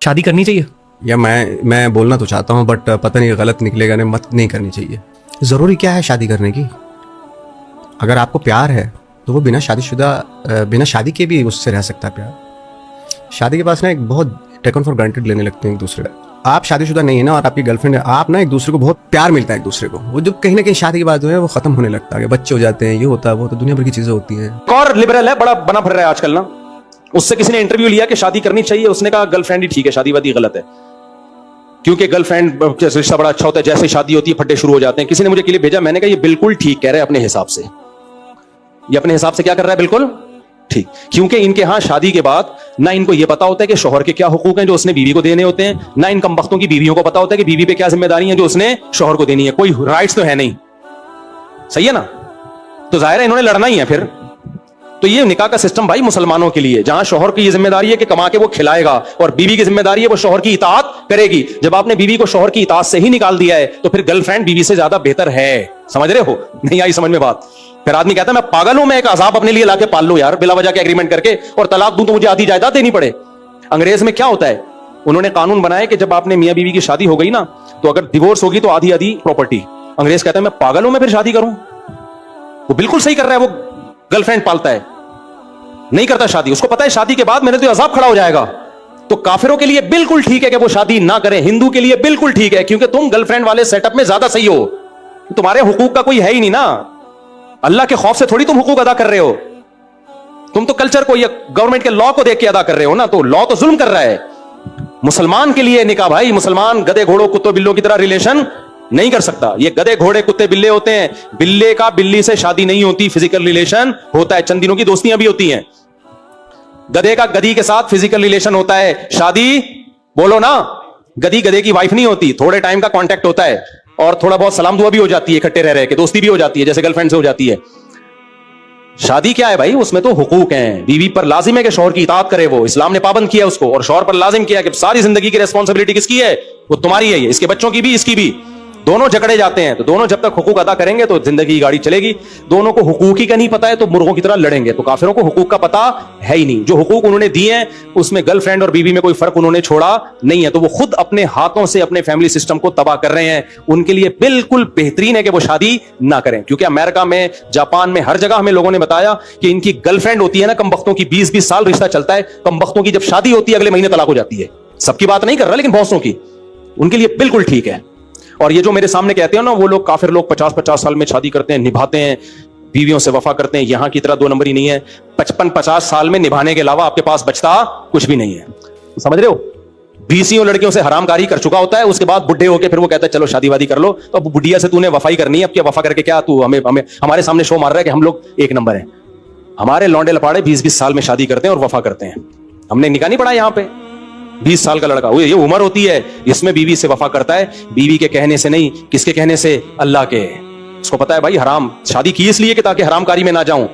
शादी करनी चाहिए? या मैं बोलना तो चाहता हूँ बट पता नहीं गलत निकलेगा, नहीं करनी चाहिए। ज़रूरी क्या है शादी करने की? अगर आपको प्यार है तो वो बिना शादी के भी उससे रह सकता है प्यार। शादी के पास ना एक बहुत टेकन फॉर ग्रांटेड लेने लगते हैं एक दूसरे का। आप शादीशुदा नहीं है ना और आपकी गर्लफ्रेंड है, आप ना एक दूसरे को बहुत प्यार मिलता है एक दूसरे को, वो जो कहीं ना कहीं शादी के बाद जो है वो खत्म होने लगता है, बच्चे हो जाते हैं, ये होता है वो, तो दुनिया भर की चीजें होती हैं। और लिबरल है, बड़ा बना फिर रहा है आजकल ना। उससे किसी ने इंटरव्यू लिया कि शादी करनी चाहिए, उसने कहा गर्लफ्रेंड ही ठीक है, शादी वादी गलत है, क्योंकि गर्लफ्रेंड रिश्ता बड़ा अच्छा होता है, जैसे शादी होती है फट्टे शुरू हो जाते हैं। किसी ने मुझे क्लिप भेजा, मैंने कहा ये बिल्कुल ठीक कह रहे हैं अपने हिसाब से, ये अपने हिसाब से क्या कर रहा है, बिल्कुल ठीक। क्योंकि इनके यहां शादी के बाद ना इनको यह पता होता है कि शौहर के क्या हुकूक हैं जो उसने बीवी को देने होते हैं, ना इन कमबख्तों की बीवियों को पता होता है कि बीवी पे क्या जिम्मेदारी है जो उसने शौहर को देनी है। कोई राइट्स तो है नहीं, सही है ना? तो जाहिर है इन्होंने लड़ना ही है फिर। तो ये निकाह का सिस्टम भाई मुसलमानों के लिए, जहां शौहर की ये जिम्मेदारी है कि कमा के वो खिलाएगा और बीवी की जिम्मेदारी है वो शौहर की इताअत करेगी। जब आपने बीवी को शौहर की इताअत से ही निकाल दिया है तो फिर गर्लफ्रेंड बीवी से ज्यादा बेहतर है। समझ रहे हो? नहीं आई समझ में बात? फिर आदमी कहता है मैं पागल हूं, मैं एक अजाब अपने लिए लाके पाल लूं यार बिला वजह के एग्रीमेंट करके, और तलाक दूं तो मुझे आधी जायदाद देनी पड़े। अंग्रेज में क्या होता है, उन्होंने कानून बनाया कि जब आपने मियां बीवी की शादी हो गई ना तो अगर डिवोर्स होगी तो आधी आधी प्रॉपर्टी। अंग्रेज कहता है मैं पागल हूं, मैं फिर शादी करूं? वो बिल्कुल सही कर रहा है, वो गर्लफ्रेंड पालता है, नहीं करता शादी, उसको पता है शादी के बाद मेरे तो अजाब खड़ा हो जाएगा। तो काफिरों के लिए बिल्कुल ठीक है कि वो शादी ना करें, हिंदू के लिए बिल्कुल ठीक है, क्योंकि तुम गर्लफ्रेंड वाले सेटअप में ज्यादा सही हो, तुम्हारे हुकूक का कोई है ही नहीं ना। अल्लाह के खौफ से थोड़ी तुम हुकूक अदा कर रहे हो, तुम तो कल्चर को या गवर्नमेंट के लॉ को देख के अदा कर रहे हो ना, तो लॉ तो जुल्म कर रहा है। मुसलमान के लिए निकाह भाई, मुसलमान गधे घोड़ों कुत्तों बिल्लों की तरह रिलेशन नहीं कर सकता। ये गधे घोड़े कुत्ते बिल्ले होते हैं, बिल्ले का बिल्ली से शादी नहीं होती, फिजिकल रिलेशन होता है, चंद दिनों की दोस्तियां भी होती हैं। गधे का गधी के साथ फिजिकल रिलेशन होता है, शादी बोलो ना, गधी गधे की वाइफ नहीं होती, थोड़े टाइम का कांटेक्ट होता है और थोड़ा बहुत सलाम दुआ भी हो जाती है, इकट्ठे रह के दोस्ती भी हो जाती है, जैसे गर्लफ्रेंड से हो जाती है। शादी क्या है भाई, उसमें तो हुकूक हैं। बीवी पर लाजिम है कि शौहर की इताअत करे, वो इस्लाम ने पाबंद किया उसको, और शौहर पर लाजिम किया कि सारी जिंदगी की रिस्पांसिबिलिटी किसकी है, वो तुम्हारी है, इसके बच्चों की भी इसकी भी, दोनों जकड़े जाते हैं। तो दोनों जब तक हुकूक अदा करेंगे तो जिंदगी की गाड़ी चलेगी। दोनों को हुकूक ही का नहीं पता है तो मुर्गों की तरह लड़ेंगे। तो काफिरों को हुकूक का पता है ही नहीं, जो हुकूक उन्होंने दिए हैं उसमें गर्लफ्रेंड और बीवी में कोई फर्क उन्होंने छोड़ा नहीं है, तो वो खुद अपने हाथों से अपने फैमिली सिस्टम को तबाह कर रहे हैं। उनके लिए बिल्कुल बेहतरीन है कि वो शादी ना करें, क्योंकि अमेरिका में, जापान में, हर जगह हमें लोगों ने बताया कि इनकी गर्लफ्रेंड होती है ना कमबख्तों की, 20-20 साल रिश्ता चलता है, कमबख्तों की जब शादी होती है अगले महीने तलाक हो जाती है। सबकी बात नहीं कर रहा लेकिन बहुतों की, उनके लिए बिल्कुल ठीक है। और ये जो मेरे सामने कहते हैं ना वो लोग, काफिर लोग 50-50 साल में शादी करते हैं, निभाते हैं, बीवियों से वफा करते हैं, यहां की तरह 2 नंबर ही नहीं है। 55-50 साल में निभाने के अलावा आपके पास बचता कुछ भी नहीं है। समझ रहे हो? 20 लड़कियों से हरामकारी कर चुका होता है, उसके बाद बुढ़े होके फिर वो कहता है चलो शादी वादी कर लो। तो अब बुढ़िया से तूने वफाई करनी है, अब क्या वफा करके क्या तू हमें हमारे सामने शो मार रहा है कि हम लोग एक नंबर है? हमारे लौंडे लपाड़े 20-20 साल में शादी करते हैं और वफा करते हैं। हमने निकाह नहीं पढ़ा यहाँ पे। 20 साल का लड़का, ये उम्र होती है इसमें बीवी से वफा करता है, बीवी के कहने से नहीं, किसके कहने से? अल्लाह के। उसको पता है भाई हराम, शादी की इसलिए कि ताकि हरामकारी में ना जाऊं।